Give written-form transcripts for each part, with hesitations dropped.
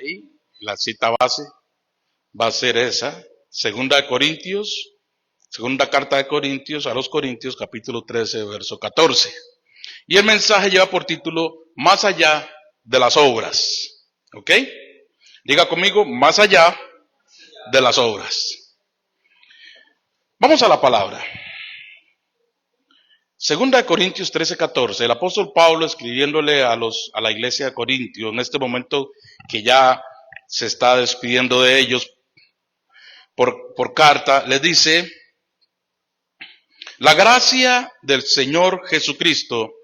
ahí, la cita base va a ser esa, segunda carta de Corintios a los Corintios, capítulo 13, verso 14. Y el mensaje lleva por título, Más allá de las obras. ¿Ok? Diga conmigo, más allá de las obras. Vamos a la palabra. Segunda de Corintios 13, 14. El apóstol Pablo escribiéndole a la iglesia de Corintios, en este momento que ya se está despidiendo de ellos por carta, les dice, la gracia del Señor Jesucristo,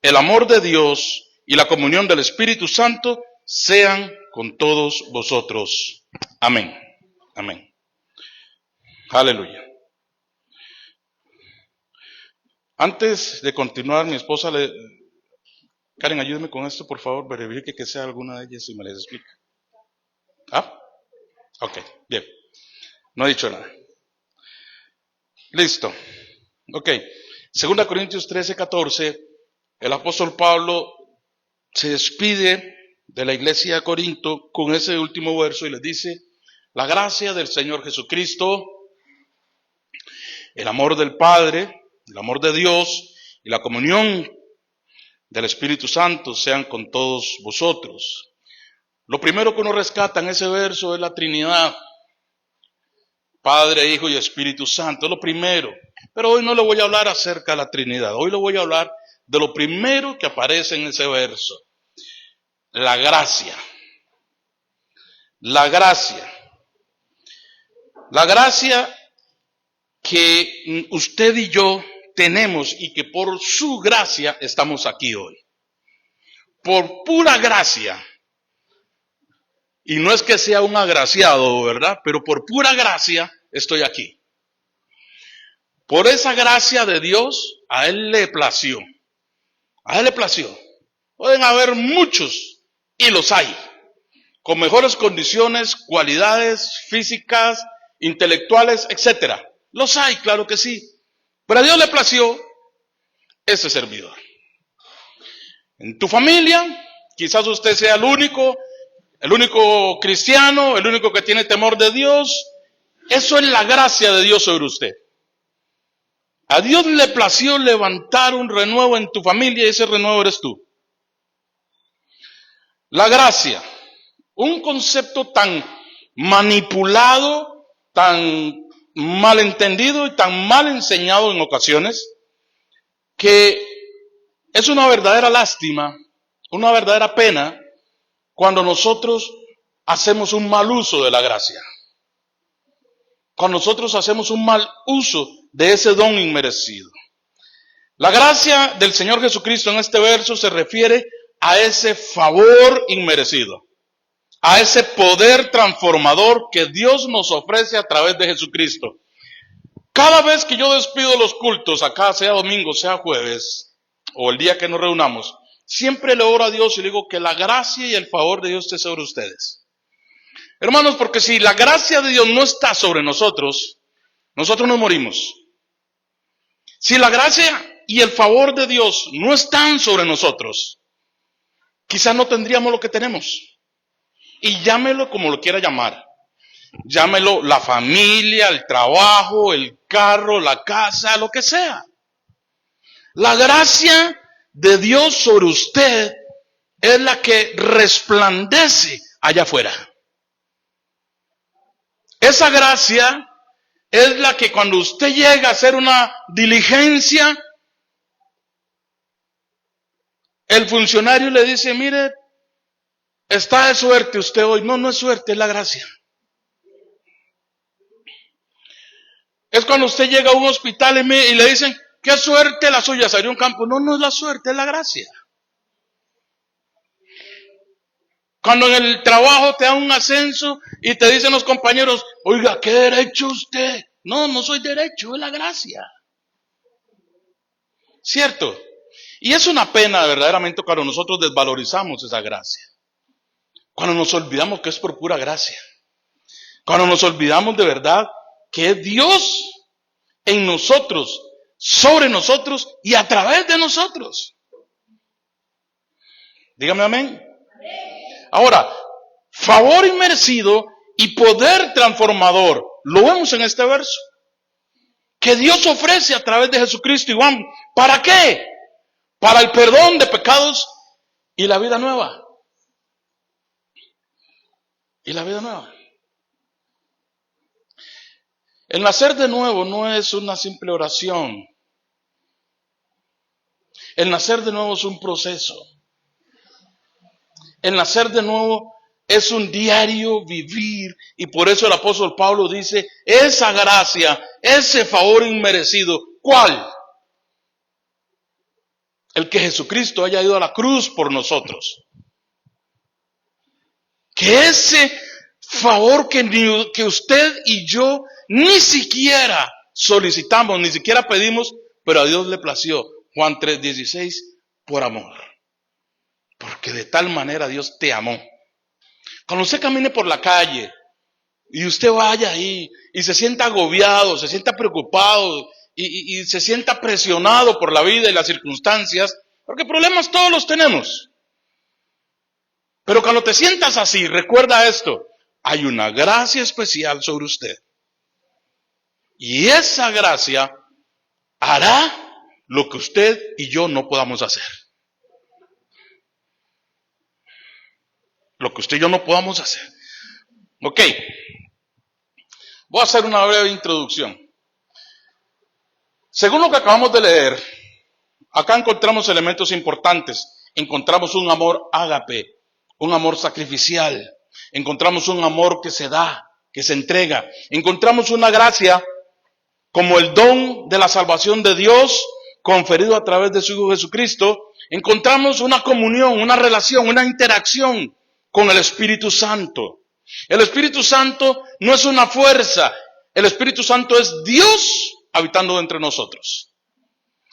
el amor de Dios y la comunión del Espíritu Santo sean con todos vosotros. Amén. Amén. Aleluya. Antes de continuar, mi esposa Karen, ayúdeme con esto, por favor, verifique que sea alguna de ellas y me les explica. ¿Ah? Ok, bien. No he dicho nada. Listo. Ok. 2 Corintios 13, 14. El apóstol Pablo se despide de la iglesia de Corinto con ese último verso y les dice, la gracia del Señor Jesucristo, el amor del Padre, el amor de Dios y la comunión del Espíritu Santo sean con todos vosotros. Lo primero que uno rescata en ese verso es la Trinidad, Padre, Hijo y Espíritu Santo, es lo primero. Pero hoy no le voy a hablar acerca de la Trinidad, hoy le voy a hablar de lo primero que aparece en ese verso, la gracia. La gracia. La gracia que usted y yo tenemos y que por su gracia estamos aquí hoy. Por pura gracia. Y no es que sea un agraciado, ¿verdad? Pero por pura gracia estoy aquí. Por esa gracia de Dios, a Él le plació. A Él le plació. Pueden haber muchos, y los hay, con mejores condiciones, cualidades físicas, intelectuales, etcétera. Los hay, claro que sí. Pero a Dios le plació ese servidor. En tu familia, quizás usted sea el único cristiano, el único que tiene temor de Dios. Eso es la gracia de Dios sobre usted. A Dios le plació levantar un renuevo en tu familia y ese renuevo eres tú. La gracia, un concepto tan manipulado, tan malentendido y tan mal enseñado en ocasiones, que es una verdadera lástima, una verdadera pena, cuando nosotros hacemos un mal uso de la gracia. Cuando nosotros hacemos un mal uso de ese don inmerecido. La gracia del Señor Jesucristo en este verso se refiere a ese favor inmerecido, a ese poder transformador que Dios nos ofrece a través de Jesucristo. Cada vez que yo despido los cultos, acá sea domingo, sea jueves, o el día que nos reunamos, siempre le oro a Dios y le digo que la gracia y el favor de Dios esté sobre ustedes. Hermanos, porque si la gracia de Dios no está sobre nosotros, nosotros nos morimos. Si la gracia y el favor de Dios no están sobre nosotros, quizás no tendríamos lo que tenemos. Y llámelo como lo quiera llamar. Llámelo la familia, el trabajo, el carro, la casa, lo que sea. La gracia de Dios sobre usted es la que resplandece allá afuera. Esa gracia es la que cuando usted llega a hacer una diligencia, el funcionario le dice, mire, está de suerte usted hoy. No, no es suerte, es la gracia. Es cuando usted llega a un hospital y le dicen, qué suerte la suya, salió un campo. No, no es la suerte, es la gracia. Cuando en el trabajo te dan un ascenso y te dicen los compañeros, oiga, ¿qué derecho usted? No, no soy derecho, es la gracia. ¿Cierto? Y es una pena verdaderamente cuando nosotros desvalorizamos esa gracia. Cuando nos olvidamos que es por pura gracia. Cuando nos olvidamos de verdad que es Dios en nosotros, sobre nosotros y a través de nosotros. Dígame amén. Ahora, favor inmerecido y poder transformador. Lo vemos en este verso. Que Dios ofrece a través de Jesucristo. Iván, ¿para qué? Para el perdón de pecados y la vida nueva. Y la vida nueva. El nacer de nuevo no es una simple oración. El nacer de nuevo es un proceso. El nacer de nuevo es un diario vivir. Y por eso el apóstol Pablo dice, esa gracia, ese favor inmerecido, ¿cuál? El que Jesucristo haya ido a la cruz por nosotros. Que ese favor que usted y yo ni siquiera solicitamos, ni siquiera pedimos, pero a Dios le plació. Juan 3:16, por amor. Porque de tal manera Dios te amó. Cuando usted camine por la calle y usted vaya ahí y se sienta agobiado, se sienta preocupado y se sienta presionado por la vida y las circunstancias, porque problemas todos los tenemos. Pero cuando te sientas así, recuerda esto, hay una gracia especial sobre usted. Y esa gracia hará lo que usted y yo no podamos hacer. Lo que usted y yo no podamos hacer. Ok. Voy a hacer una breve introducción. Según lo que acabamos de leer, acá encontramos elementos importantes. Encontramos un amor ágape, un amor sacrificial. Encontramos un amor que se da, que se entrega. Encontramos una gracia como el don de la salvación de Dios conferido a través de su Hijo Jesucristo. Encontramos una comunión, una relación, una interacción con el Espíritu Santo. El Espíritu Santo no es una fuerza. El Espíritu Santo es Dios habitando entre nosotros.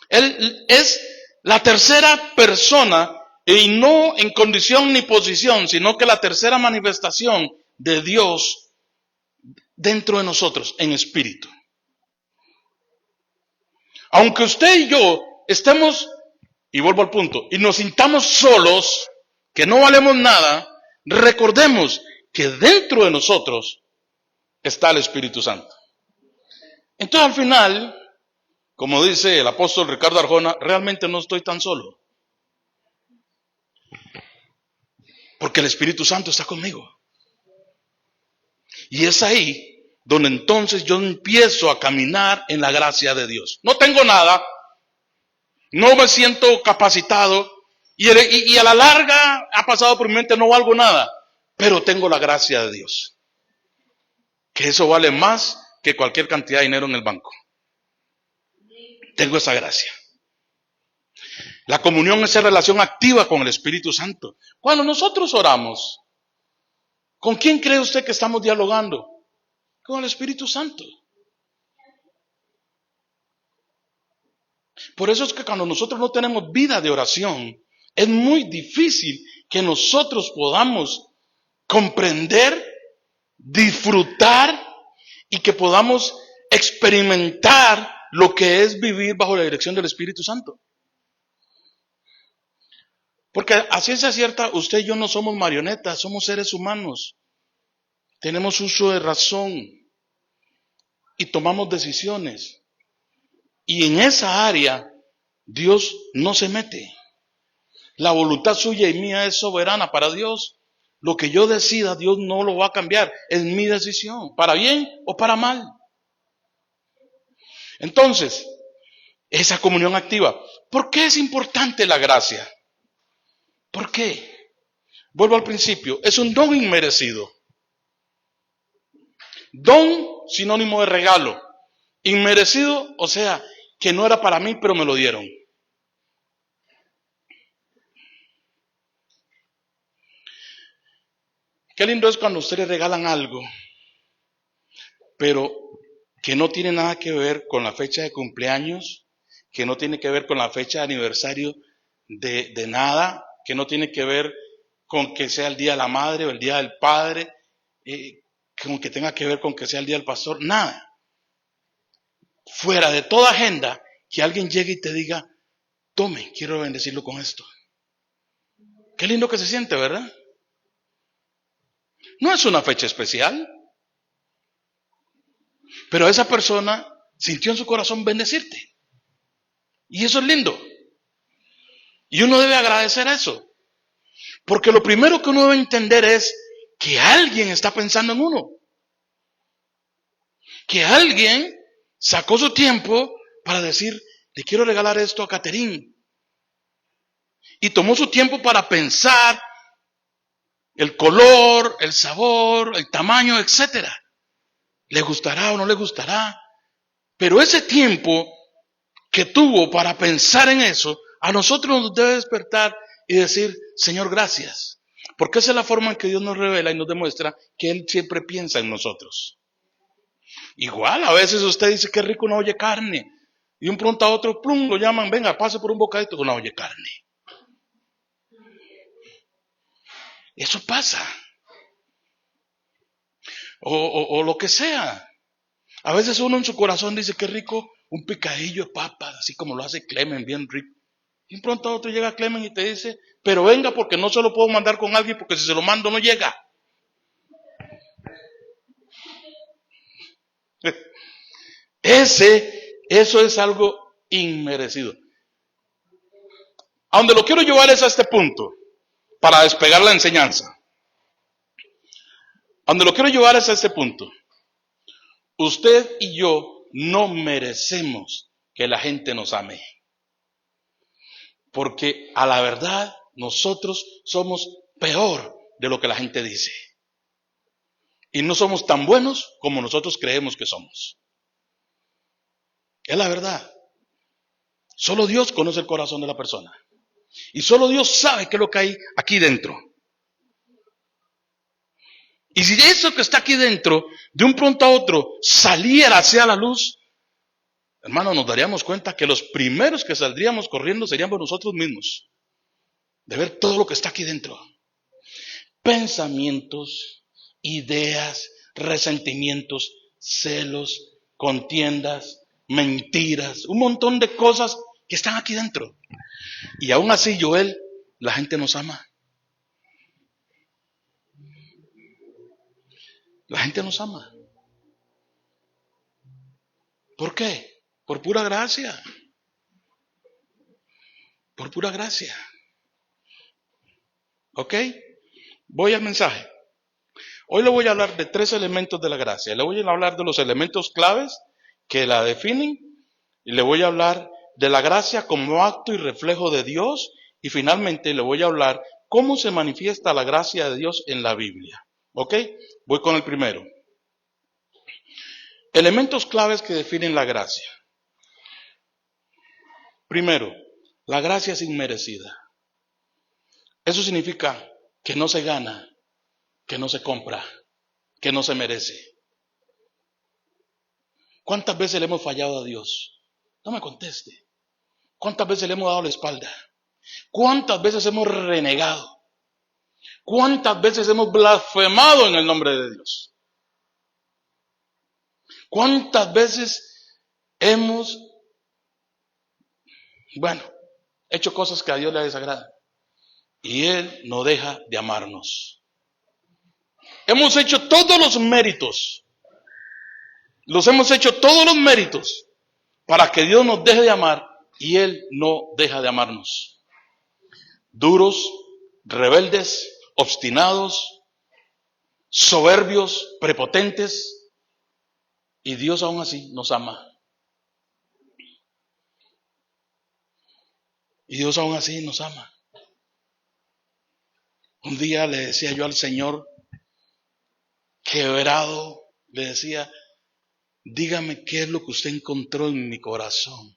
Él es la tercera persona y no en condición ni posición, sino que la tercera manifestación de Dios dentro de nosotros en espíritu. Aunque usted y yo estemos, y vuelvo al punto, y nos sintamos solos, que no valemos nada, recordemos que dentro de nosotros está el Espíritu Santo. Entonces al final, como dice el apóstol Ricardo Arjona, realmente no estoy tan solo. Porque el Espíritu Santo está conmigo. Y es ahí donde entonces yo empiezo a caminar en la gracia de Dios. No tengo nada, no me siento capacitado y a la larga ha pasado por mi mente, no valgo nada, pero tengo la gracia de Dios. Que eso vale más que cualquier cantidad de dinero en el banco. Tengo esa gracia. La comunión es esa relación activa con el Espíritu Santo. Cuando nosotros oramos, ¿con quién cree usted que estamos dialogando? Con el Espíritu Santo. Por eso es que cuando nosotros no tenemos vida de oración, es muy difícil que nosotros podamos comprender, disfrutar y que podamos experimentar lo que es vivir bajo la dirección del Espíritu Santo. Porque a ciencia cierta, usted y yo no somos marionetas, somos seres humanos. Tenemos uso de razón y tomamos decisiones. Y en esa área, Dios no se mete. La voluntad suya y mía es soberana para Dios. Lo que yo decida, Dios no lo va a cambiar. Es mi decisión, para bien o para mal. Entonces, esa comunión activa. ¿Por qué es importante la gracia? ¿Por qué? Vuelvo al principio. Es un don inmerecido. Don, sinónimo de regalo. Inmerecido, o sea, que no era para mí, pero me lo dieron. Qué lindo es cuando a ustedes regalan algo, pero que no tiene nada que ver con la fecha de cumpleaños, que no tiene que ver con la fecha de aniversario de nada, que no tiene que ver con que sea el día de la madre o el día del padre, con que tenga que ver con que sea el día del pastor, nada. Fuera de toda agenda, que alguien llegue y te diga, tome, quiero bendecirlo con esto. Qué lindo que se siente, ¿verdad? No es una fecha especial. Pero esa persona sintió en su corazón bendecirte. Y eso es lindo. Y uno debe agradecer eso. Porque lo primero que uno debe entender es que alguien está pensando en uno. Que alguien sacó su tiempo para decir, le quiero regalar esto a Caterín. Y tomó su tiempo para pensar el color, el sabor, el tamaño, etcétera. ¿Le gustará o no le gustará? Pero ese tiempo que tuvo para pensar en eso, a nosotros nos debe despertar y decir, Señor, gracias. Porque esa es la forma en que Dios nos revela y nos demuestra que Él siempre piensa en nosotros. Igual, a veces usted dice, qué rico una olla de carne. Y un pronto a otro, plum, lo llaman, venga, pase por un bocadito con una olla de carne. Eso pasa. O lo que sea. A veces uno en su corazón dice, qué rico un picadillo de papas, así como lo hace Clemen, bien rico. Y pronto otro llega Clemen y te dice, pero venga porque no se lo puedo mandar con alguien porque si se lo mando no llega. Eso es algo inmerecido. A donde lo quiero llevar es a este punto, para despegar la enseñanza. A donde lo quiero llevar es a este punto. Usted y yo no merecemos que la gente nos ame. Porque a la verdad nosotros somos peor de lo que la gente dice. Y no somos tan buenos como nosotros creemos que somos. Es la verdad. Solo Dios conoce el corazón de la persona. Y solo Dios sabe qué es lo que hay aquí dentro. Y si eso que está aquí dentro, de un pronto a otro, saliera hacia la luz, hermano, nos daríamos cuenta que los primeros que saldríamos corriendo seríamos nosotros mismos. De ver todo lo que está aquí dentro. Pensamientos, ideas, resentimientos, celos, contiendas, mentiras, un montón de cosas que están aquí dentro. Y aún así, Joel, la gente nos ama. La gente nos ama. ¿Por qué? Por pura gracia. Por pura gracia. ¿Ok? Voy al mensaje. Hoy le voy a hablar de 3 elementos de la gracia. Le voy a hablar de los elementos claves que la definen. Y le voy a hablar de la gracia como acto y reflejo de Dios. Y finalmente le voy a hablar cómo se manifiesta la gracia de Dios en la Biblia. ¿Ok? Voy con el primero. Elementos claves que definen la gracia. Primero, la gracia es inmerecida. Eso significa que no se gana, que no se compra, que no se merece. ¿Cuántas veces le hemos fallado a Dios? No me conteste. ¿Cuántas veces le hemos dado la espalda? ¿Cuántas veces hemos renegado? ¿Cuántas veces hemos blasfemado en el nombre de Dios? ¿Cuántas veces hemos, hecho cosas que a Dios le desagradan? Y Él no deja de amarnos. Hemos hecho todos los méritos. Los hemos hecho todos los méritos para que Dios nos deje de amar y Él no deja de amarnos. Duros, rebeldes, obstinados, soberbios, prepotentes, y Dios aún así nos ama. Y Dios aún así nos ama. Un día le decía yo al Señor, quebrado, le decía, dígame qué es lo que usted encontró en mi corazón,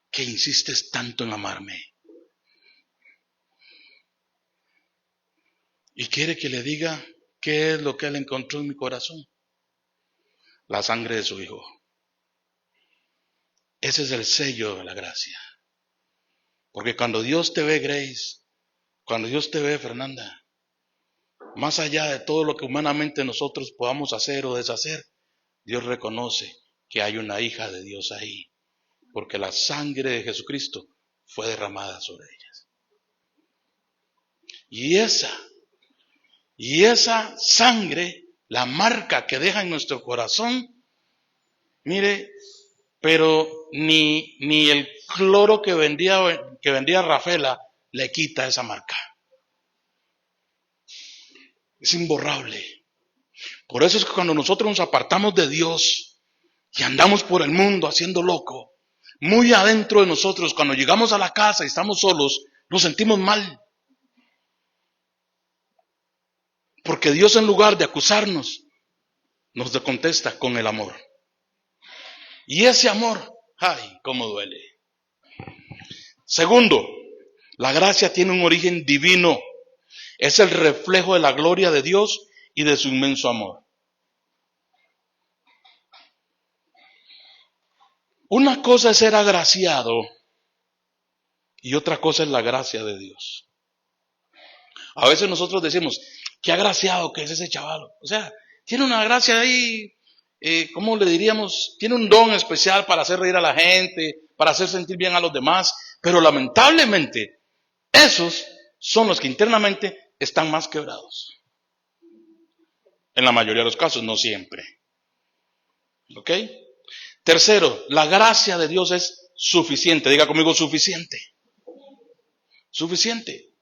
que insistes tanto en amarme. Y quiere que le diga qué es lo que Él encontró en mi corazón. La sangre de su Hijo. Ese es el sello de la gracia. Porque cuando Dios te ve, Grace, cuando Dios te ve, Fernanda, más allá de todo lo que humanamente nosotros podamos hacer o deshacer, Dios reconoce que hay una hija de Dios ahí. Porque la sangre de Jesucristo fue derramada sobre ellas. Y esa Y esa sangre, la marca que deja en nuestro corazón, mire, pero ni el cloro que vendía Rafaela le quita esa marca. Es imborrable. Por eso es que cuando nosotros nos apartamos de Dios y andamos por el mundo haciendo loco, muy adentro de nosotros, cuando llegamos a la casa y estamos solos, nos sentimos mal. Porque Dios, en lugar de acusarnos, nos contesta con el amor. Y ese amor, ¡ay, cómo duele! Segundo, la gracia tiene un origen divino. Es el reflejo de la gloria de Dios y de su inmenso amor. Una cosa es ser agraciado y otra cosa es la gracia de Dios. A veces nosotros decimos, qué agraciado que es ese chaval. O sea, tiene una gracia ahí, ¿cómo le diríamos? Tiene un don especial para hacer reír a la gente, para hacer sentir bien a los demás. Pero lamentablemente, esos son los que internamente están más quebrados. En la mayoría de los casos, no siempre. ¿Ok? Tercero, la gracia de Dios es suficiente. Diga conmigo, suficiente. Suficiente.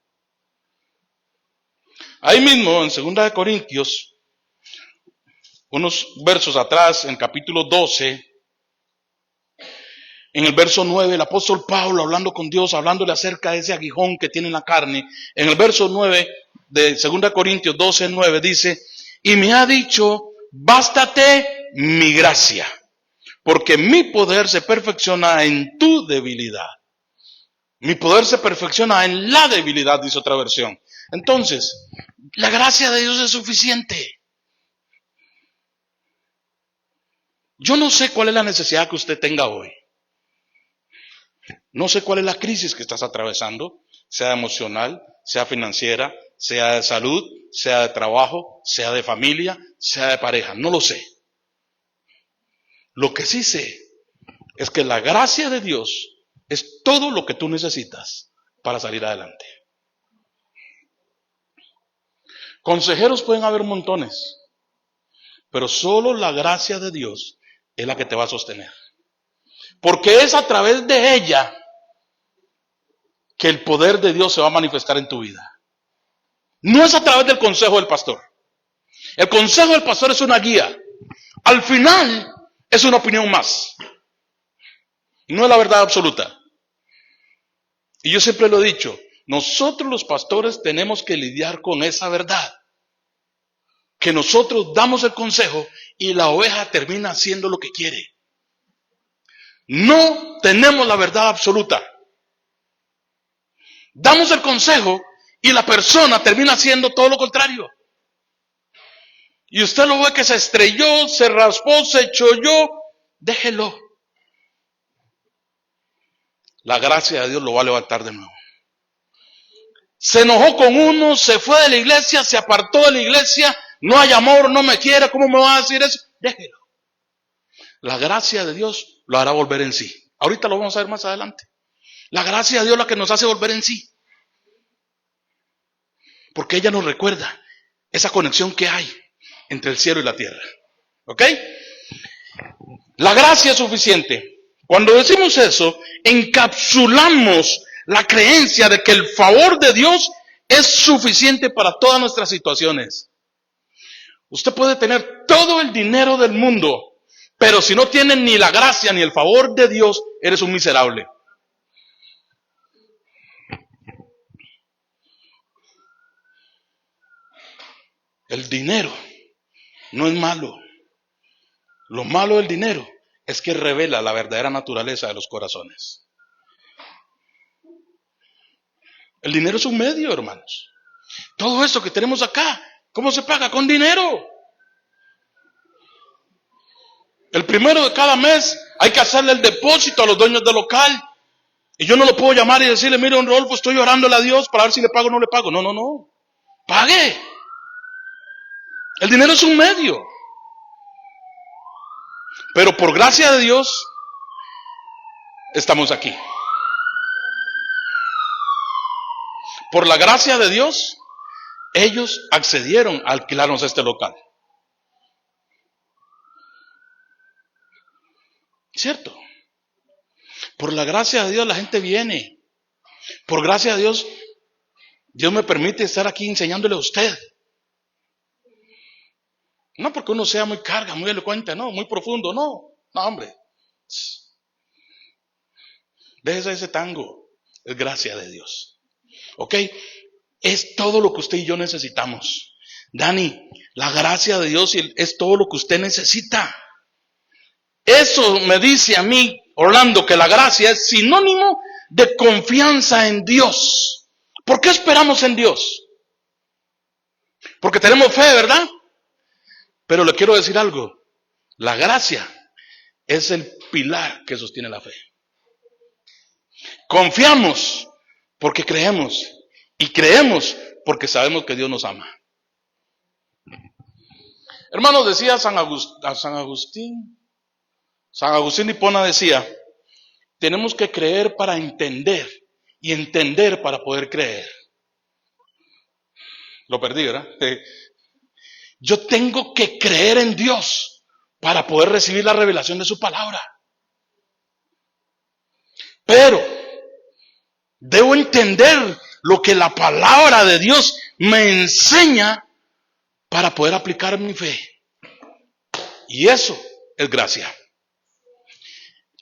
Ahí mismo, en 2 Corintios, unos versos atrás, en capítulo 12, en el verso 9, el apóstol Pablo, hablando con Dios, hablándole acerca de ese aguijón que tiene en la carne, en el verso 9 de 2 Corintios 12, 9, dice, y me ha dicho, bástate mi gracia, porque mi poder se perfecciona en tu debilidad. Mi poder se perfecciona en la debilidad, dice otra versión. Entonces, la gracia de Dios es suficiente. Yo no sé cuál es la necesidad que usted tenga hoy. No sé cuál es la crisis que estás atravesando, sea emocional, sea financiera, sea de salud, sea de trabajo, sea de familia, sea de pareja. No lo sé. Lo que sí sé es que la gracia de Dios es todo lo que tú necesitas para salir adelante. Consejeros pueden haber montones, pero solo la gracia de Dios es la que te va a sostener. Porque es a través de ella que el poder de Dios se va a manifestar en tu vida. No es a través del consejo del pastor. El consejo del pastor es una guía. Al final es una opinión más. No es la verdad absoluta. Y yo siempre lo he dicho, nosotros los pastores tenemos que lidiar con esa verdad. Que nosotros damos el consejo y la oveja termina haciendo lo que quiere. No tenemos la verdad absoluta. Damos el consejo y la persona termina haciendo todo lo contrario. Y usted lo ve que se estrelló, se raspó, se cholló, déjelo. La gracia de Dios lo va a levantar de nuevo. Se enojó con uno, se fue de la iglesia, se apartó de la iglesia, no hay amor, no me quiere, ¿cómo me va a decir eso? Déjelo. La gracia de Dios lo hará volver en sí. Ahorita lo vamos a ver más adelante. La gracia de Dios es la que nos hace volver en sí. Porque ella nos recuerda esa conexión que hay entre el cielo y la tierra. ¿Ok? La gracia es suficiente. Cuando decimos eso, encapsulamos la creencia de que el favor de Dios es suficiente para todas nuestras situaciones. Usted puede tener todo el dinero del mundo, pero si no tiene ni la gracia ni el favor de Dios, eres un miserable. El dinero no es malo. Lo malo del dinero es que revela la verdadera naturaleza de los corazones. El dinero es un medio, hermanos. Todo esto que tenemos acá, ¿cómo se paga? Con dinero. El primero de cada mes hay que hacerle el depósito a los dueños del local. Y yo no lo puedo llamar y decirle, mire, don Rodolfo, estoy orándole a Dios para ver si le pago o no le pago. No, no, no. Pague. El dinero es un medio. Pero por gracia de Dios, estamos aquí. Por la gracia de Dios, ellos accedieron a alquilarnos este local. ¿Cierto? Por la gracia de Dios la gente viene. Por gracia de Dios, Dios me permite estar aquí enseñándole a usted. No porque uno sea muy carga, muy elocuente, no, muy profundo, no. No, hombre. Déjese ese tango. Es gracia de Dios. ¿Ok? Es todo lo que usted y yo necesitamos. Dani, la gracia de Dios es todo lo que usted necesita. Eso me dice a mí, Orlando, que la gracia es sinónimo de confianza en Dios. ¿Por qué esperamos en Dios? Porque tenemos fe, ¿verdad? Pero le quiero decir algo. La gracia es el pilar que sostiene la fe. Confiamos porque creemos. Y creemos porque sabemos que Dios nos ama. Hermanos, decía San Agustín de Hipona decía, tenemos que creer para entender y entender para poder creer. Lo perdí, ¿verdad? Yo tengo que creer en Dios para poder recibir la revelación de su palabra. Pero debo entender lo que la palabra de Dios me enseña para poder aplicar mi fe. Y eso es gracia.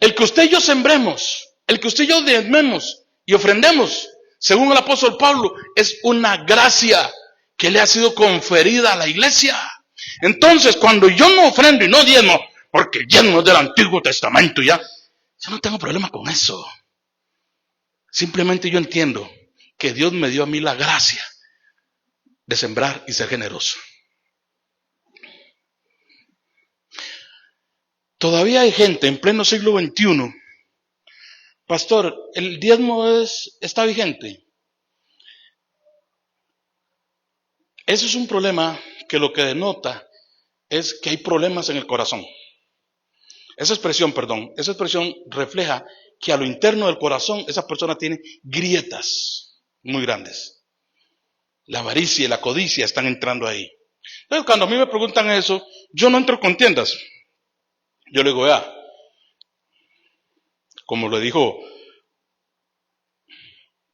El que usted y yo sembremos, el que usted y yo diezmemos y ofrendemos, según el apóstol Pablo, es una gracia que le ha sido conferida a la iglesia. Entonces, cuando yo no ofrendo y no diezmo, porque el diezmo es del Antiguo Testamento, yo no tengo problema con eso. Simplemente yo entiendo que Dios me dio a mí la gracia de sembrar y ser generoso. Todavía hay gente en pleno siglo XXI. Pastor, ¿el diezmo está vigente? Ese es un problema que lo que denota es que hay problemas en el corazón. Esa expresión refleja que a lo interno del corazón esa persona tiene grietas muy grandes. La avaricia y la codicia están entrando ahí. Entonces, cuando a mí me preguntan eso, yo no entro con tiendas. Yo le digo, como le dijo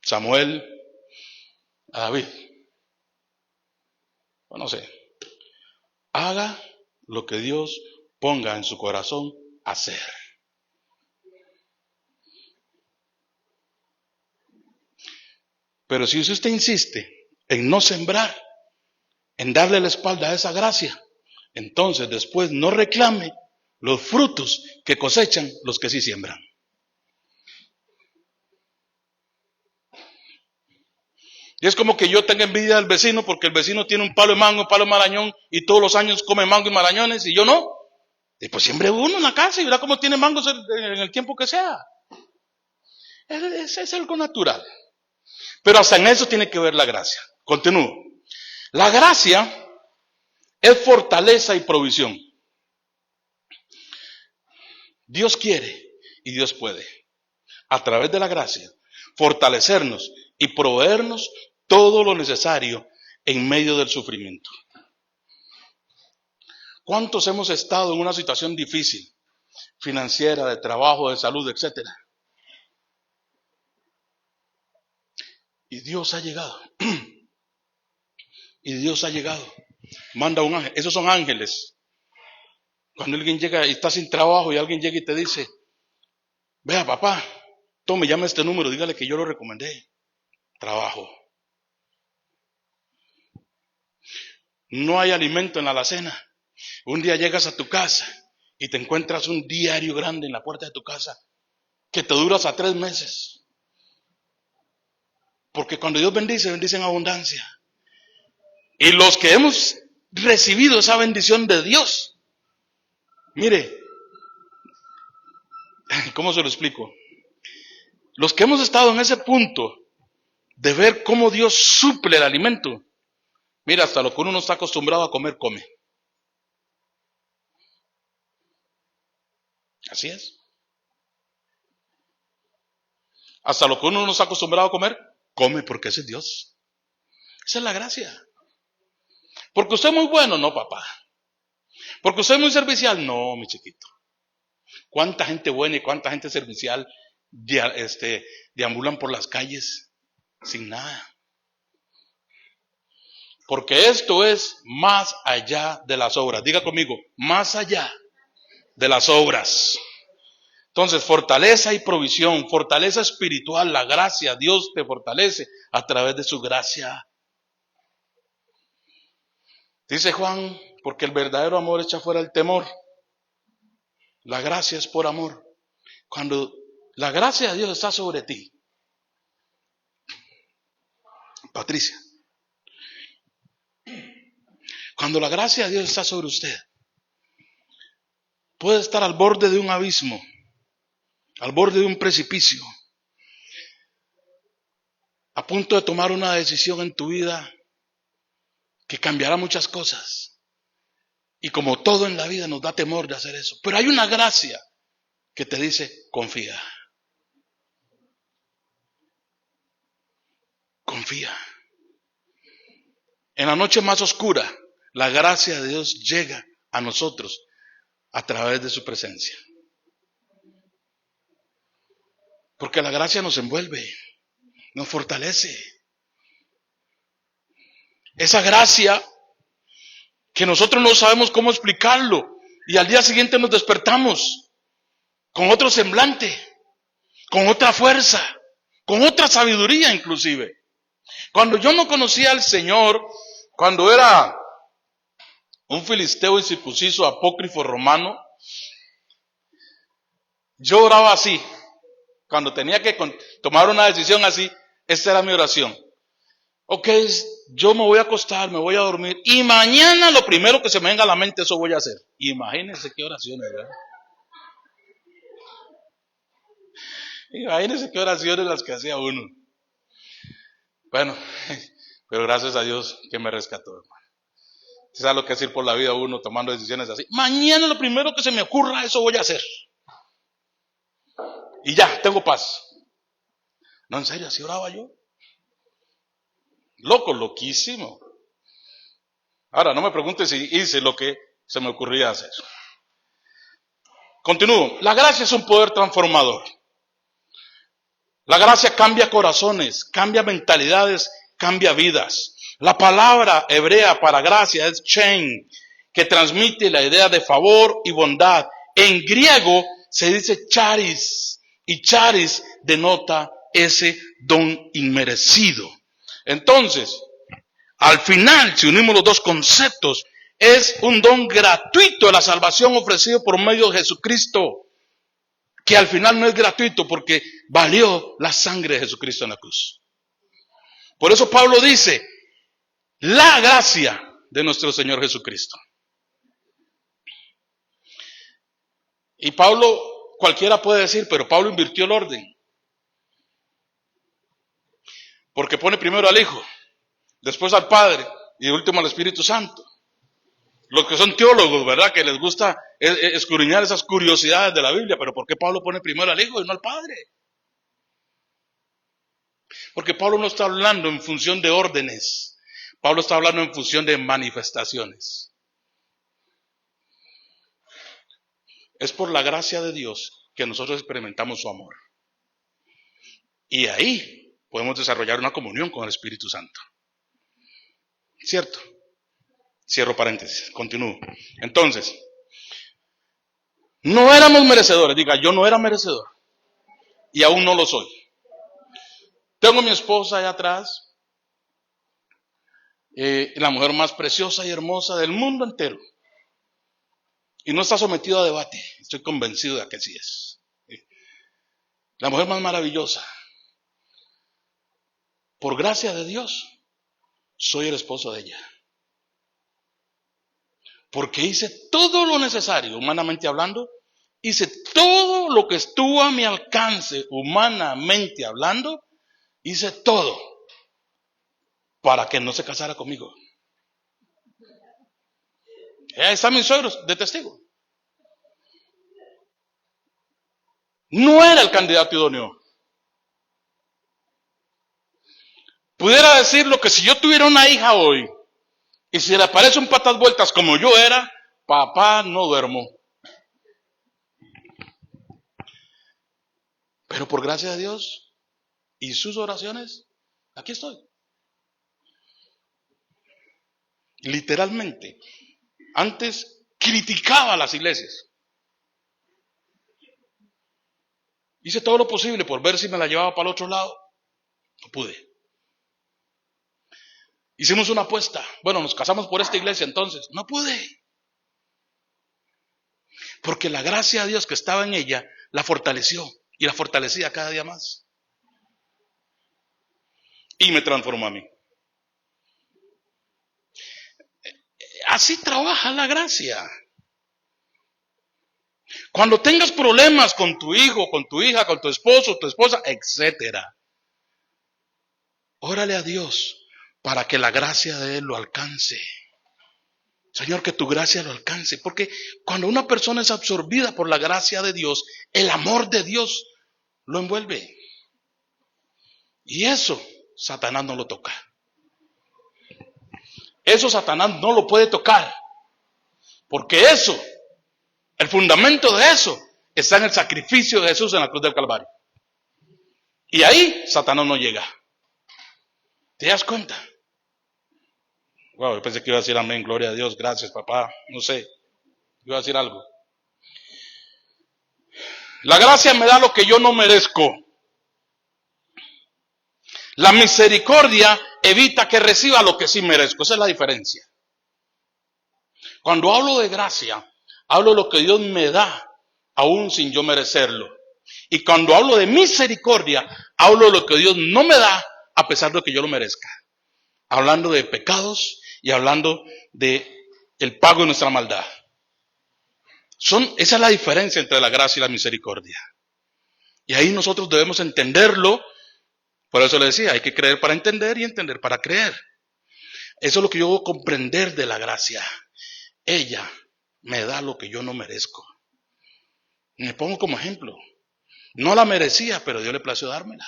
Samuel a David, no sé, haga lo que Dios ponga en su corazón hacer. Pero si usted insiste en no sembrar, en darle la espalda a esa gracia, entonces después no reclame los frutos que cosechan los que sí siembran. Y es como que yo tenga envidia del vecino porque el vecino tiene un palo de mango, un palo de marañón y todos los años come mango y marañones y yo no. Y pues siempre uno en la casa y verá cómo tiene mangos en el tiempo que sea. Es algo natural. Pero hasta en eso tiene que ver la gracia. Continúo. La gracia es fortaleza y provisión. Dios quiere y Dios puede, a través de la gracia, fortalecernos y proveernos todo lo necesario en medio del sufrimiento. ¿Cuántos hemos estado en una situación difícil, financiera, de trabajo, de salud, etcétera? Y Dios ha llegado. Y Dios ha llegado. Manda un ángel. Esos son ángeles. Cuando alguien llega y está sin trabajo y alguien llega y te dice, vea papá, tome, llame este número, dígale que yo lo recomendé. Trabajo. No hay alimento en la alacena. Un día llegas a tu casa y te encuentras un diario grande en la puerta de tu casa que te dura hasta 3 meses. Porque cuando Dios bendice, bendice en abundancia. Y los que hemos recibido esa bendición de Dios, mire, ¿cómo se lo explico? Los que hemos estado en ese punto de ver cómo Dios suple el alimento, mira, hasta lo que uno no está acostumbrado a comer, come. Así es. Hasta lo que uno no está acostumbrado a comer, come porque ese es Dios. Esa es la gracia. Porque usted es muy bueno, no, papá. Porque usted es muy servicial, no, mi chiquito. ¿Cuánta gente buena y cuánta gente servicial deambulan por las calles sin nada? Porque esto es más allá de las obras. Diga conmigo, más allá de las obras. Entonces, fortaleza y provisión, fortaleza espiritual, la gracia, Dios te fortalece a través de su gracia. Dice Juan, porque el verdadero amor echa fuera el temor. La gracia es por amor. Cuando la gracia de Dios está sobre ti, Patricia, cuando la gracia de Dios está sobre usted, puede estar al borde de un abismo, al borde de un precipicio, a punto de tomar una decisión en tu vida que cambiará muchas cosas. Y como todo en la vida nos da temor de hacer eso. Pero hay una gracia que te dice, confía. Confía. En la noche más oscura, la gracia de Dios llega a nosotros a través de su presencia. Porque la gracia nos envuelve, nos fortalece. Esa gracia que nosotros no sabemos cómo explicarlo y al día siguiente nos despertamos con otro semblante, con otra fuerza, con otra sabiduría inclusive. Cuando yo no conocía al Señor, cuando era un filisteo incircunciso, apócrifo romano, yo oraba así. Cuando tenía que tomar una decisión así, esta era mi oración. Ok, yo me voy a acostar, me voy a dormir y mañana lo primero que se me venga a la mente, eso voy a hacer. Imagínense qué oraciones, ¿verdad? Imagínense qué oraciones las que hacía uno. Bueno, pero gracias a Dios que me rescató, hermano. ¿Sabes lo que es ir por la vida uno tomando decisiones así? Mañana lo primero que se me ocurra, eso voy a hacer. Y ya, tengo paz. No, en serio, así oraba yo. Loco, loquísimo. Ahora, no me preguntes si hice lo que se me ocurría hacer. Continúo. La gracia es un poder transformador. La gracia cambia corazones, cambia mentalidades, cambia vidas. La palabra hebrea para gracia es chen, que transmite la idea de favor y bondad. En griego se dice charis, y charis denota ese don inmerecido. Entonces, al final, si unimos los dos conceptos, es un don gratuito de la salvación ofrecido por medio de Jesucristo, que al final no es gratuito porque valió la sangre de Jesucristo en la cruz. Por eso Pablo dice, la gracia de nuestro Señor Jesucristo. Y Pablo, cualquiera puede decir, pero Pablo invirtió el orden. Porque pone primero al Hijo, después al Padre y último al Espíritu Santo. Los que son teólogos, ¿verdad? Que les gusta escudriñar esas curiosidades de la Biblia, pero ¿por qué Pablo pone primero al Hijo y no al Padre? Porque Pablo no está hablando en función de órdenes, Pablo está hablando en función de manifestaciones. Es por la gracia de Dios que nosotros experimentamos su amor. Y ahí podemos desarrollar una comunión con el Espíritu Santo. ¿Cierto? Cierro paréntesis, continúo. Entonces, no éramos merecedores. Diga, yo no era merecedor. Y aún no lo soy. Tengo a mi esposa allá atrás. La mujer más preciosa y hermosa del mundo entero. Y no está sometido a debate. Estoy convencido de que sí es. La mujer más maravillosa. Por gracia de Dios, soy el esposo de ella. Porque hice todo lo necesario, humanamente hablando. Hice todo lo que estuvo a mi alcance, humanamente hablando. Hice todo para que no se casara conmigo. Ahí están mis suegros de testigo. No era el candidato idóneo. Pudiera decirlo que si yo tuviera una hija hoy Y si le aparece un patas vueltas como yo era, papá, no duermo. Pero por gracia de Dios y sus oraciones, aquí estoy. Literalmente. Antes criticaba a las iglesias. Hice todo lo posible por ver si me la llevaba para el otro lado. No pude. Hicimos una apuesta. Bueno, nos casamos por esta iglesia entonces. No pude. Porque la gracia de Dios que estaba en ella la fortaleció y la fortalecía cada día más. Y me transformó a mí. Así trabaja la gracia. Cuando tengas problemas con tu hijo, con tu hija, con tu esposo, tu esposa, etcétera, órale a Dios para que la gracia de Él lo alcance. Señor, que tu gracia lo alcance. Porque cuando una persona es absorbida por la gracia de Dios, el amor de Dios lo envuelve. Y eso Satanás no lo toca. Eso Satanás no lo puede tocar. Porque eso, el fundamento de eso, está en el sacrificio de Jesús en la cruz del Calvario. Y ahí Satanás no llega. ¿Te das cuenta? Wow, yo pensé que iba a decir amén, gloria a Dios, gracias papá, no sé, iba a decir algo. La gracia me da lo que yo no merezco. La misericordia evita que reciba lo que sí merezco, esa es la diferencia. Cuando hablo de gracia, hablo de lo que Dios me da, aún sin yo merecerlo. Y cuando hablo de misericordia, hablo de lo que Dios no me da, a pesar de que yo lo merezca. Hablando de pecados y hablando de el pago de nuestra maldad. Esa es la diferencia entre la gracia y la misericordia. Y ahí nosotros debemos entenderlo. Por eso le decía, hay que creer para entender y entender para creer. Eso es lo que yo voy a comprender de la gracia. Ella me da lo que yo no merezco. Me pongo como ejemplo. No la merecía, pero Dios le plació dármela.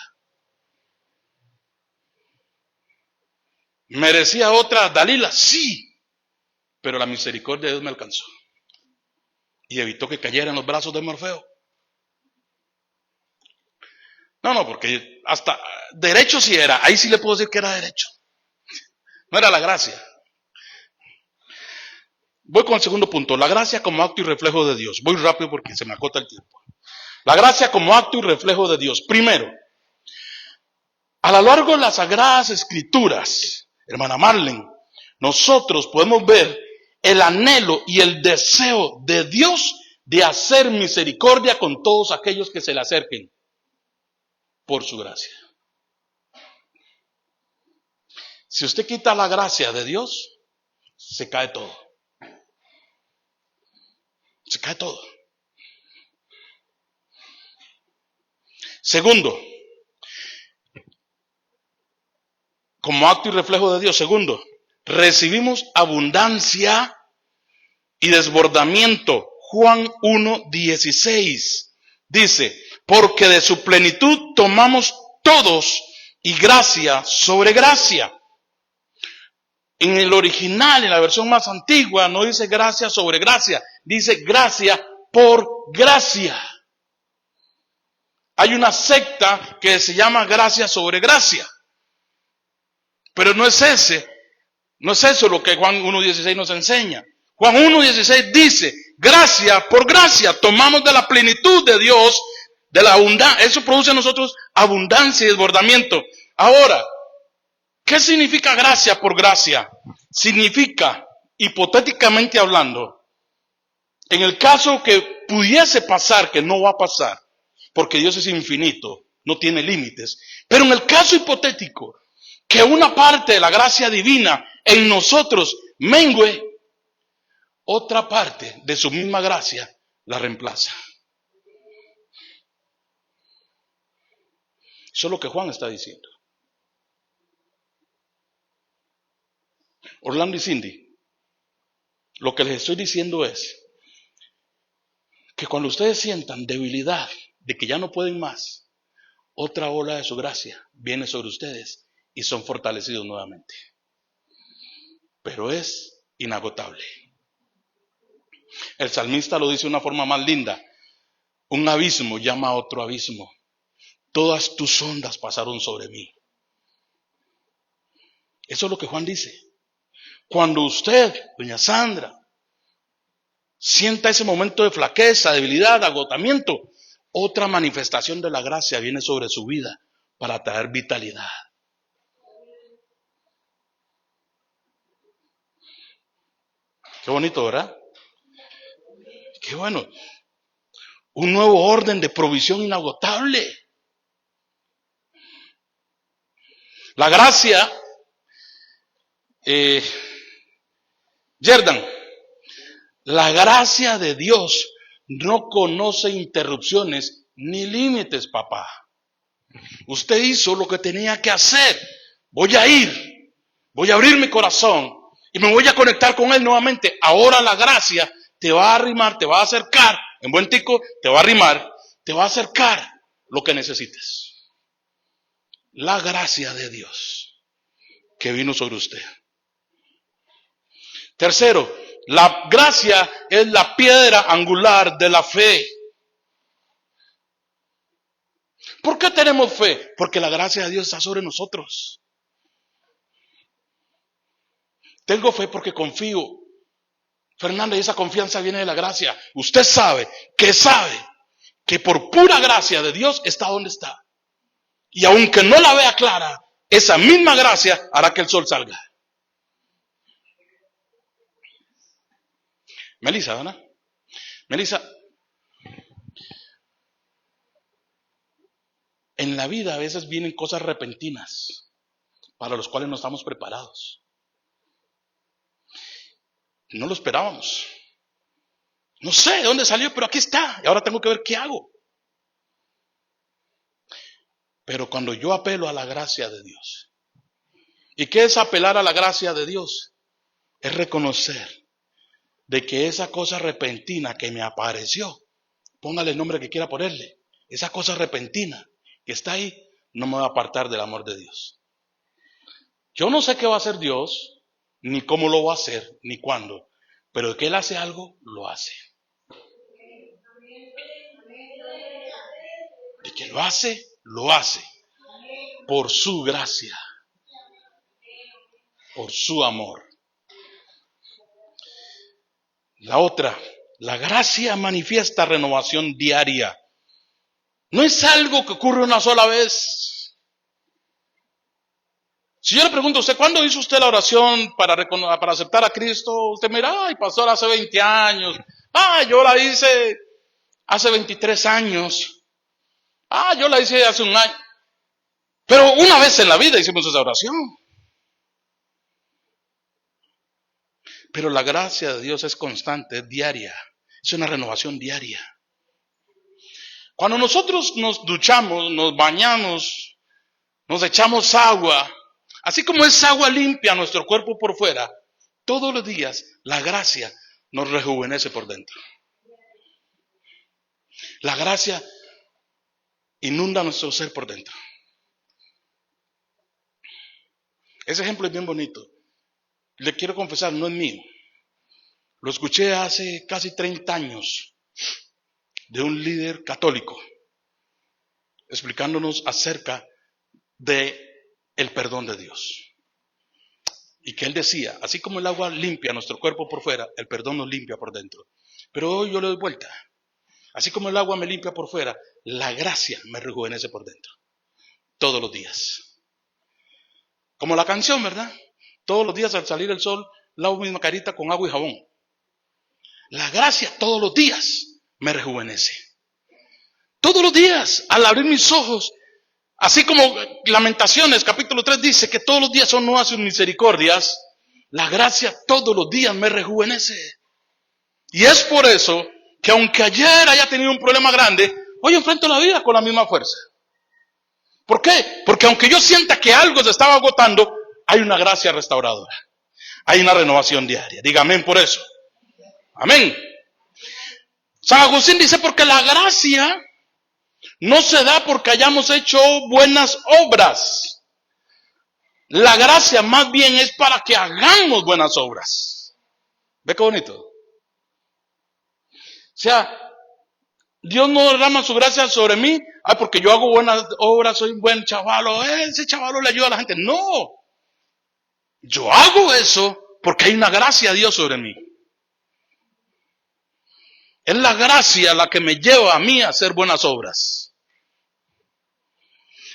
¿Merecía otra Dalila? Sí. Pero la misericordia de Dios me alcanzó. Y evitó que cayera en los brazos de Morfeo. No, porque hasta derecho sí era. Ahí sí le puedo decir que era derecho. No era la gracia. Voy con el segundo punto. La gracia como acto y reflejo de Dios. Voy rápido porque se me acota el tiempo. La gracia como acto y reflejo de Dios. Primero, a lo largo de las Sagradas Escrituras, hermana Marlene, nosotros podemos ver el anhelo y el deseo de Dios de hacer misericordia con todos aquellos que se le acerquen por su gracia. Si usted quita la gracia de Dios, se cae todo. Se cae todo. Segundo, como acto y reflejo de Dios. Segundo, recibimos abundancia y desbordamiento. Juan 1:16 dice, porque de su plenitud tomamos todos y gracia sobre gracia. En el original, en la versión más antigua, no dice gracia sobre gracia, dice gracia por gracia. Hay una secta que se llama gracia sobre gracia. Pero no es eso lo que Juan 1:16 nos enseña. Juan 1:16 dice, gracia por gracia, tomamos de la plenitud de Dios, de la abundancia, eso produce en nosotros abundancia y desbordamiento. Ahora, ¿qué significa gracia por gracia? Significa, hipotéticamente hablando, en el caso que pudiese pasar, que no va a pasar, porque Dios es infinito, no tiene límites, pero en el caso hipotético, que una parte de la gracia divina en nosotros mengüe, otra parte de su misma gracia la reemplaza. Eso es lo que Juan está diciendo. Orlando y Cindy, lo que les estoy diciendo es que cuando ustedes sientan debilidad de que ya no pueden más, otra ola de su gracia viene sobre ustedes y son fortalecidos nuevamente. pero es inagotable. El salmista lo dice de una forma más linda. Un abismo llama a otro abismo. Todas tus ondas pasaron sobre mí. Eso es lo que Juan dice. Cuando usted, doña Sandra, sienta ese momento de flaqueza, debilidad, agotamiento, otra manifestación de la gracia viene sobre su vida para traer vitalidad. Qué bonito, ¿verdad? Qué bueno. Un nuevo orden de provisión inagotable. La gracia, Yerdan, la gracia de Dios no conoce interrupciones ni límites, papá. Usted hizo lo que tenía que hacer. Voy a ir, voy a abrir mi corazón y me voy a conectar con Él nuevamente. Ahora la gracia te va a arrimar, te va a acercar, en buen tico, te va a arrimar, te va a acercar lo que necesites. La gracia de Dios que vino sobre usted. Tercero, la gracia es la piedra angular de la fe. ¿Por qué tenemos fe? Porque la gracia de Dios está sobre nosotros. Tengo fe porque confío. Fernanda, y esa confianza viene de la gracia. Usted sabe que por pura gracia de Dios está donde está. Y aunque no la vea clara, esa misma gracia hará que el sol salga. Melissa, ¿verdad? Melissa, en la vida a veces vienen cosas repentinas para las cuales no estamos preparados. No lo esperábamos. No sé de dónde salió, pero aquí está. Y ahora tengo que ver qué hago. Pero cuando yo apelo a la gracia de Dios. ¿Y qué es apelar a la gracia de Dios? Es reconocer de que esa cosa repentina que me apareció, póngale el nombre que quiera ponerle, esa cosa repentina que está ahí, no me va a apartar del amor de Dios. Yo no sé qué va a hacer Dios, ni cómo lo va a hacer, ni cuándo, pero de que Él hace algo, lo hace. De que lo hace por su gracia, por su amor. La otra, la gracia manifiesta renovación diaria. No es algo que ocurre una sola vez. Si yo le pregunto a usted, ¿cuándo hizo usted la oración para aceptar a Cristo? Usted mira, ay, pastor, hace 20 años. Yo la hice hace 23 años. Yo la hice hace un año. Pero una vez en la vida hicimos esa oración. Pero la gracia de Dios es constante, es diaria. Es una renovación diaria. Cuando nosotros nos duchamos, nos bañamos, nos echamos agua, así como es agua limpia nuestro cuerpo por fuera, todos los días la gracia nos rejuvenece por dentro. La gracia inunda nuestro ser por dentro. Ese ejemplo es bien bonito. Le quiero confesar, no es mío. Lo escuché hace casi 30 años de un líder católico explicándonos acerca de el perdón de Dios. Y que él decía, así como el agua limpia nuestro cuerpo por fuera, el perdón nos limpia por dentro. Pero hoy yo le doy vuelta. Así como el agua me limpia por fuera, la gracia me rejuvenece por dentro. Todos los días. Como la canción, ¿verdad? Todos los días al salir el sol, lavo mi carita con agua y jabón. La gracia todos los días me rejuvenece. Todos los días, al abrir mis ojos, así como Lamentaciones capítulo 3 dice que todos los días son nuevas sus misericordias, la gracia todos los días me rejuvenece. Y es por eso que aunque ayer haya tenido un problema grande, hoy enfrento la vida con la misma fuerza. ¿Por qué? Porque aunque yo sienta que algo se estaba agotando, hay una gracia restauradora. Hay una renovación diaria. Diga amén por eso. Amén. San Agustín dice, porque la gracia no se da porque hayamos hecho buenas obras. La gracia más bien es para que hagamos buenas obras. ¿Ve qué bonito? O sea, Dios no derrama su gracia sobre mí, porque yo hago buenas obras, soy un buen chavalo, ese chavalo le ayuda a la gente. No, yo hago eso porque hay una gracia de Dios sobre mí. Es la gracia la que me lleva a mí a hacer buenas obras.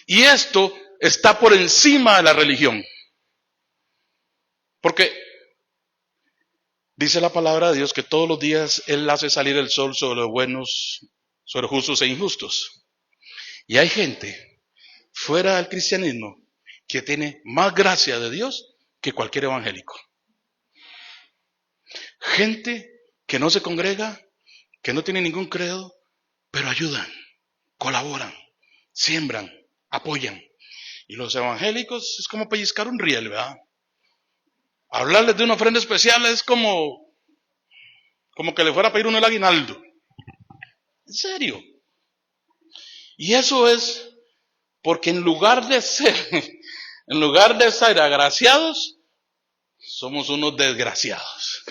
Y esto está por encima de la religión. Porque dice la palabra de Dios que todos los días Él hace salir el sol sobre los buenos, sobre justos e injustos. Y hay gente fuera del cristianismo que tiene más gracia de Dios que cualquier evangélico. Gente que no se congrega, que no tiene ningún credo, pero ayudan, colaboran, siembran, apoyan. Y los evangélicos es como pellizcar un riel, ¿verdad? Hablarles de una ofrenda especial es como que le fuera a pedir uno el aguinaldo. En serio. Y eso es porque en lugar de ser agraciados, somos unos desgraciados.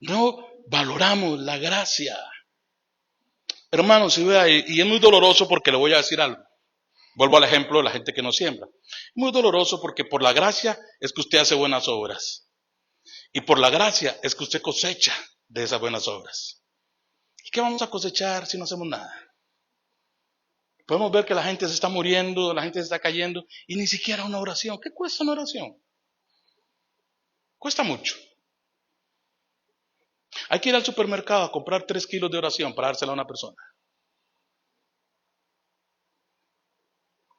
No valoramos la gracia. Hermanos, si vea, y es muy doloroso porque le voy a decir algo. Vuelvo al ejemplo de la gente que no siembra. Muy doloroso porque por la gracia es que usted hace buenas obras. Y por la gracia es que usted cosecha de esas buenas obras. ¿Y qué vamos a cosechar si no hacemos nada? Podemos ver que la gente se está muriendo, la gente se está cayendo, y ni siquiera una oración. ¿Qué cuesta una oración? Cuesta mucho. Hay que ir al supermercado a comprar 3 kilos de oración para dársela a una persona.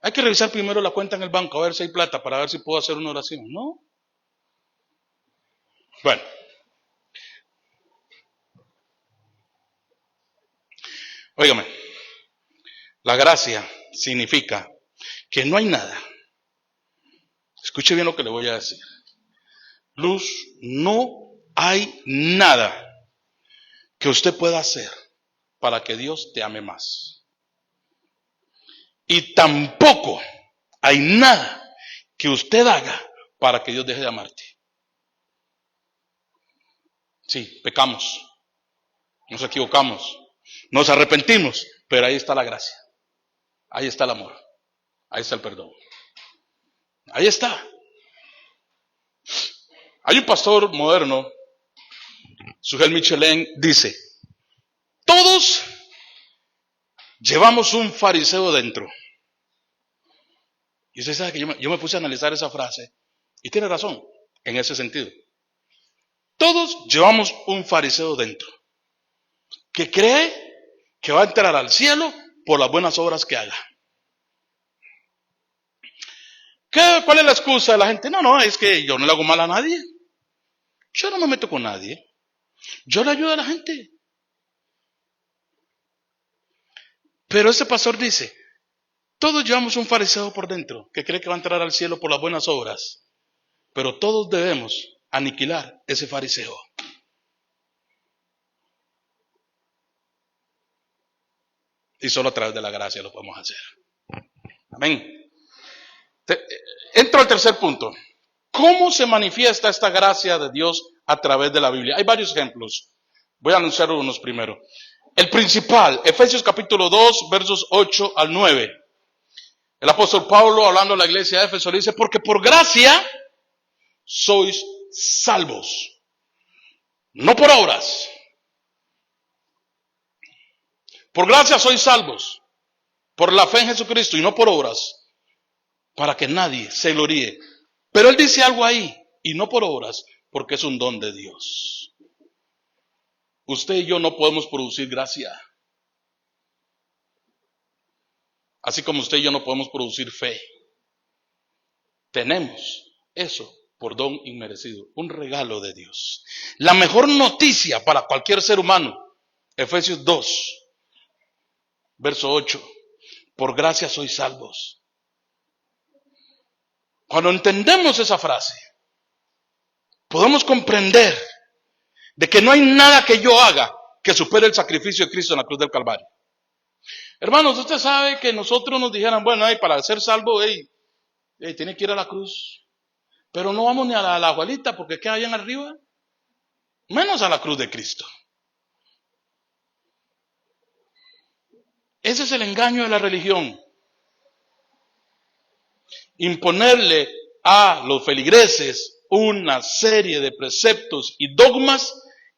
Hay que revisar primero la cuenta en el banco, a ver si hay plata, para ver si puedo hacer una oración. ¿No? Bueno. Óigame. La gracia significa que no hay nada. Escuche bien lo que le voy a decir. Luz, no hay nada que usted pueda hacer para que Dios te ame más. Y tampoco hay nada que usted haga para que Dios deje de amarte. Sí, pecamos, nos equivocamos, nos arrepentimos, pero ahí está la gracia, ahí está el amor, ahí está el perdón. Ahí está. Hay un pastor moderno, Sugel Michelin, dice: todos llevamos un fariseo dentro. Y usted sabe que yo me puse a analizar esa frase, y tiene razón en ese sentido. Todos llevamos un fariseo dentro, que cree que va a entrar al cielo por las buenas obras que haga. ¿Cuál es la excusa de la gente? No, es que yo no le hago mal a nadie. Yo no me meto con nadie. Yo le ayudo a la gente. Pero ese pastor dice: todos llevamos un fariseo por dentro, que cree que va a entrar al cielo por las buenas obras. Pero todos debemos aniquilar ese fariseo. Y solo a través de la gracia lo podemos hacer. Amén. Entro al tercer punto. ¿Cómo se manifiesta esta gracia de Dios a través de la Biblia? Hay varios ejemplos. Voy a anunciar unos primero. El principal, Efesios capítulo 2, versos 8 al 9. El apóstol Pablo, hablando a la iglesia de Éfeso, le dice: porque por gracia sois salvos, no por obras. Por gracia sois salvos, por la fe en Jesucristo y no por obras, para que nadie se gloríe. Pero él dice algo ahí: y no por obras, porque es un don de Dios. Usted y yo no podemos producir gracia. Así como usted y yo no podemos producir fe. Tenemos eso por don inmerecido, un regalo de Dios. La mejor noticia para cualquier ser humano, Efesios 2, verso 8. Por gracia sois salvos. Cuando entendemos esa frase, podemos comprender de que no hay nada que yo haga que supere el sacrificio de Cristo en la cruz del Calvario. Hermanos, usted sabe que nosotros nos dijeran: bueno, para ser salvo, Tiene que ir a la cruz. Pero no vamos ni a la abuelita porque queda allá arriba. Menos a la cruz de Cristo. Ese es el engaño de la religión. Imponerle a los feligreses una serie de preceptos y dogmas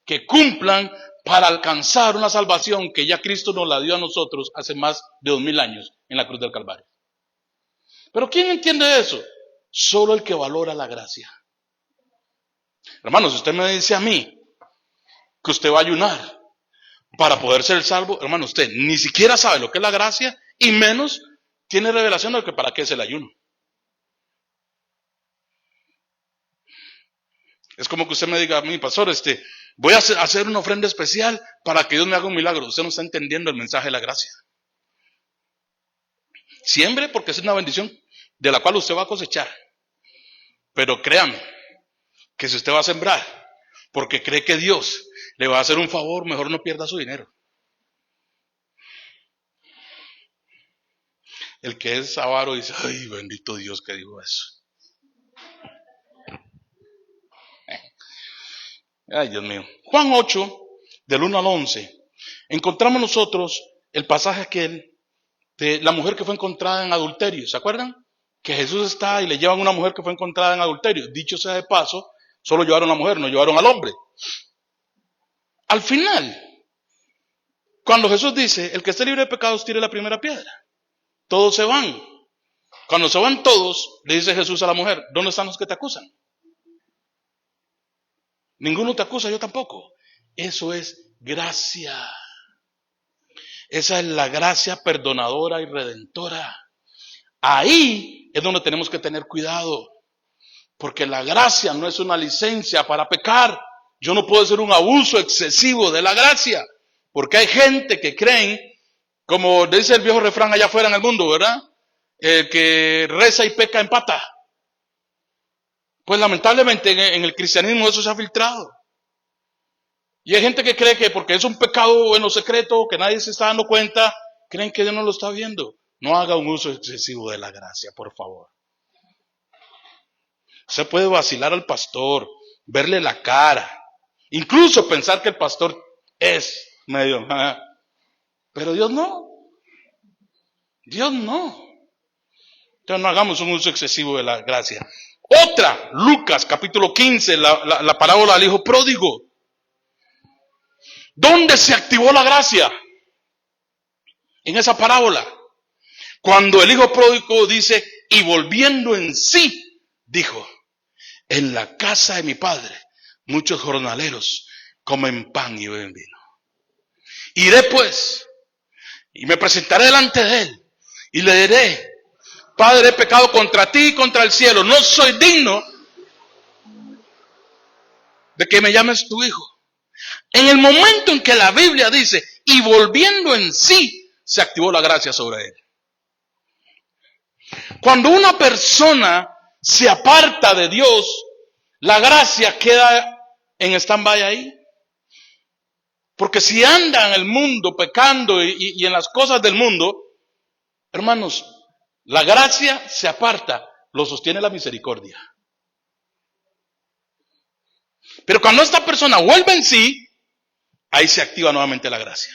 que cumplan para alcanzar una salvación que ya Cristo nos la dio a nosotros hace más de 2000 años en la cruz del Calvario. Pero ¿quién entiende eso? Solo el que valora la gracia. Hermanos, si usted me dice a mí que usted va a ayunar para poder ser salvo, hermano, usted ni siquiera sabe lo que es la gracia y menos tiene revelación de que para qué es el ayuno. Es como que usted me diga a mí, pastor, voy a hacer una ofrenda especial para que Dios me haga un milagro. Usted no está entendiendo el mensaje de la gracia. Siembre porque es una bendición de la cual usted va a cosechar. Pero créame que si usted va a sembrar porque cree que Dios le va a hacer un favor, mejor no pierda su dinero. El que es avaro dice, ay, bendito Dios que dijo eso. Ay, Dios mío. Juan 8, del 1 al 11, encontramos nosotros el pasaje aquel de la mujer que fue encontrada en adulterio. ¿Se acuerdan? Que Jesús está y le llevan una mujer que fue encontrada en adulterio. Dicho sea de paso, solo llevaron a la mujer, no llevaron al hombre. Al final, cuando Jesús dice, el que esté libre de pecados tire la primera piedra. Todos se van. Cuando se van todos, le dice Jesús a la mujer, ¿dónde están los que te acusan? Ninguno te acusa, yo tampoco. Eso es gracia. Esa es la gracia perdonadora y redentora. Ahí es donde tenemos que tener cuidado. Porque la gracia no es una licencia para pecar. Yo no puedo hacer un abuso excesivo de la gracia. Porque hay gente que creen, como dice el viejo refrán allá afuera en el mundo, ¿verdad? El que reza y peca empata. Pues lamentablemente en el cristianismo eso se ha filtrado. Y hay gente que cree que porque es un pecado en lo secreto, que nadie se está dando cuenta, creen que Dios no lo está viendo. No haga un uso excesivo de la gracia, por favor. Usted puede vacilar al pastor, verle la cara, incluso pensar que el pastor es medio... Pero Dios no. Dios no. Entonces no hagamos un uso excesivo de la gracia. Otra, Lucas capítulo 15, la parábola del hijo pródigo. ¿Dónde se activó la gracia? En esa parábola. Cuando el hijo pródigo dice, y volviendo en sí, dijo, en la casa de mi padre muchos jornaleros comen pan y beben vino. Iré pues, y me presentaré delante de él, y le diré, Padre, he pecado contra ti y contra el cielo, no soy digno de que me llames tu hijo. En el momento en que la Biblia dice, y volviendo en sí, se activó la gracia sobre él. Cuando una persona se aparta de Dios, la gracia queda en stand-by ahí. Porque si anda en el mundo pecando y en las cosas del mundo, hermanos, la gracia se aparta, lo sostiene la misericordia. Pero cuando esta persona vuelve en sí, ahí se activa nuevamente la gracia.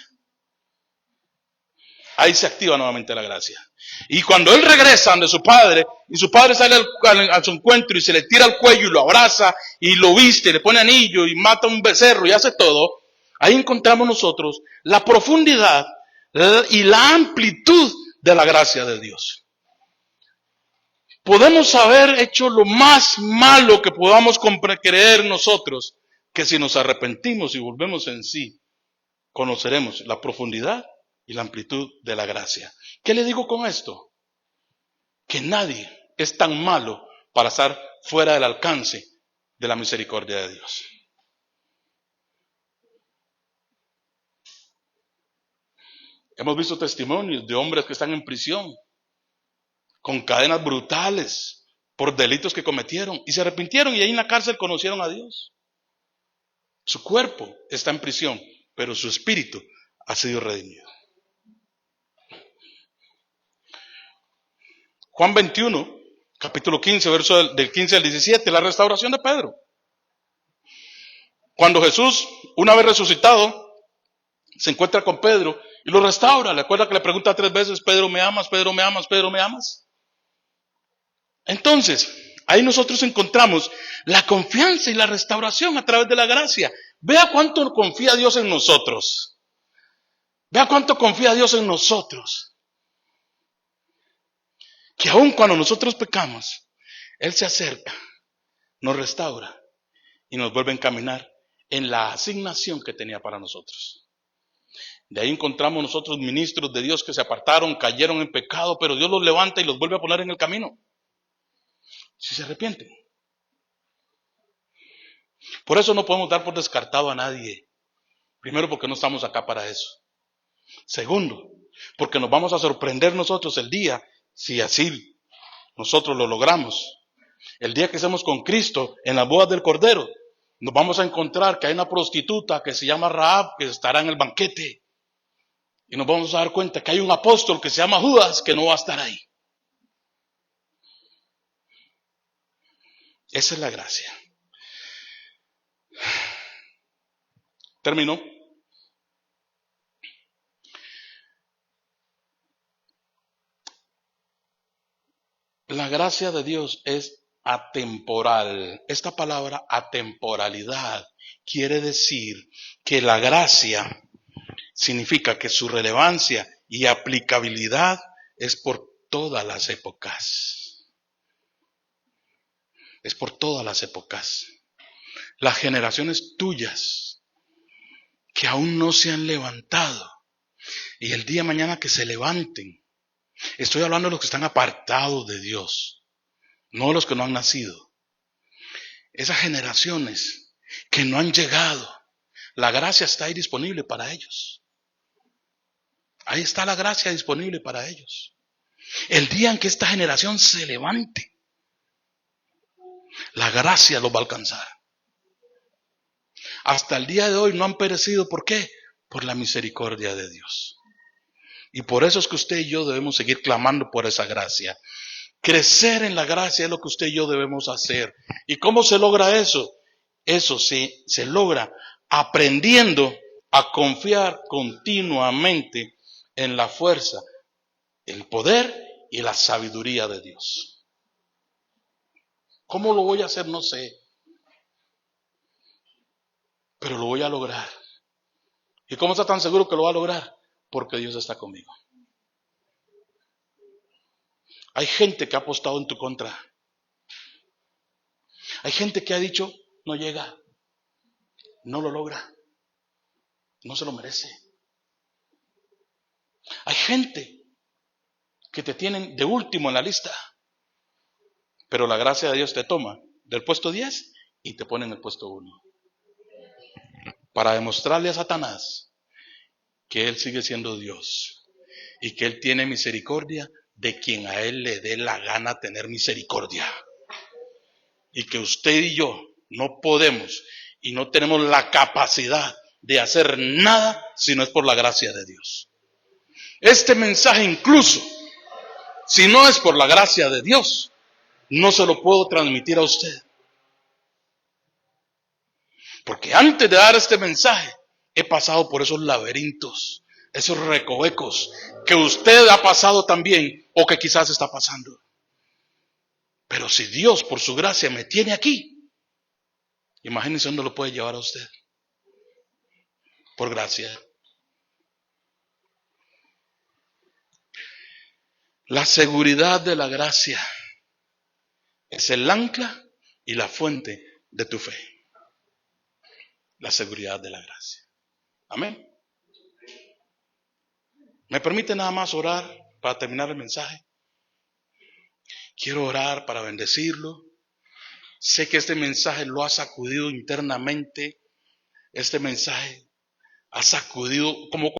Ahí se activa nuevamente la gracia. Y cuando él regresa ante su padre, y su padre sale a su encuentro y se le tira al cuello y lo abraza, y lo viste, y le pone anillo, y mata un becerro y hace todo, ahí encontramos nosotros la profundidad y la amplitud de la gracia de Dios. Podemos haber hecho lo más malo que podamos creer nosotros, que si nos arrepentimos y volvemos en sí, conoceremos la profundidad y la amplitud de la gracia. ¿Qué le digo con esto? Que nadie es tan malo para estar fuera del alcance de la misericordia de Dios. Hemos visto testimonios de hombres que están en prisión con cadenas brutales por delitos que cometieron y se arrepintieron y ahí en la cárcel conocieron a Dios. Su cuerpo está en prisión, pero su espíritu ha sido redimido. Juan 21, capítulo 15, verso del 15 al 17, la restauración de Pedro. Cuando Jesús, una vez resucitado, se encuentra con Pedro y lo restaura. ¿Le acuerda que le pregunta 3 veces, Pedro, ¿me amas? Pedro, ¿me amas? Pedro, ¿me amas? Entonces, ahí nosotros encontramos la confianza y la restauración a través de la gracia. Vea cuánto confía Dios en nosotros. Vea cuánto confía Dios en nosotros. Que aun cuando nosotros pecamos, Él se acerca, nos restaura y nos vuelve a encaminar en la asignación que tenía para nosotros. De ahí encontramos nosotros ministros de Dios que se apartaron, cayeron en pecado, pero Dios los levanta y los vuelve a poner en el camino. Si se arrepienten. Por eso no podemos dar por descartado a nadie. Primero, porque no estamos acá para eso. Segundo, porque nos vamos a sorprender nosotros el día, si así nosotros lo logramos. El día que estemos con Cristo en las bodas del Cordero, nos vamos a encontrar que hay una prostituta que se llama Rahab, que estará en el banquete. Y nos vamos a dar cuenta que hay un apóstol que se llama Judas, que no va a estar ahí. Esa es la gracia. ¿Terminó? La gracia de Dios es atemporal. Esta palabra atemporalidad quiere decir que la gracia significa que su relevancia y aplicabilidad es por todas las épocas. Es por todas las épocas. Las generaciones tuyas que aún no se han levantado y el día de mañana que se levanten. Estoy hablando de los que están apartados de Dios, no de los que no han nacido. Esas generaciones que no han llegado, la gracia está ahí disponible para ellos. Ahí está la gracia disponible para ellos. El día en que esta generación se levante, la gracia los va a alcanzar. Hasta el día de hoy no han perecido. ¿Por qué? Por la misericordia de Dios. Y por eso es que usted y yo debemos seguir clamando por esa gracia. Crecer en la gracia es lo que usted y yo debemos hacer. ¿Y cómo se logra eso? Eso se logra aprendiendo a confiar continuamente en la fuerza, el poder y la sabiduría de Dios. ¿Cómo lo voy a hacer? No sé. Pero lo voy a lograr. ¿Y cómo está tan seguro que lo va a lograr? Porque Dios está conmigo. Hay gente que ha apostado en tu contra. Hay gente que ha dicho, no llega, no lo logra, no se lo merece. Hay gente que te tienen de último en la lista, pero la gracia de Dios te toma del puesto 10 y te pone en el puesto 1. Para demostrarle a Satanás que Él sigue siendo Dios y que Él tiene misericordia de quien a Él le dé la gana tener misericordia. Y que usted y yo no podemos y no tenemos la capacidad de hacer nada si no es por la gracia de Dios. Este mensaje incluso, si no es por la gracia de Dios, no se lo puedo transmitir a usted. Porque antes de dar este mensaje, he pasado por esos laberintos, esos recovecos que usted ha pasado también o que quizás está pasando. Pero si Dios por su gracia me tiene aquí, imagínense dónde lo puede llevar a usted. Por gracia. La seguridad de la gracia es el ancla y la fuente de tu fe. La seguridad de la gracia. Amén. ¿Me permite nada más orar para terminar el mensaje? Quiero orar para bendecirlo. Sé que este mensaje lo ha sacudido internamente. Este mensaje ha sacudido como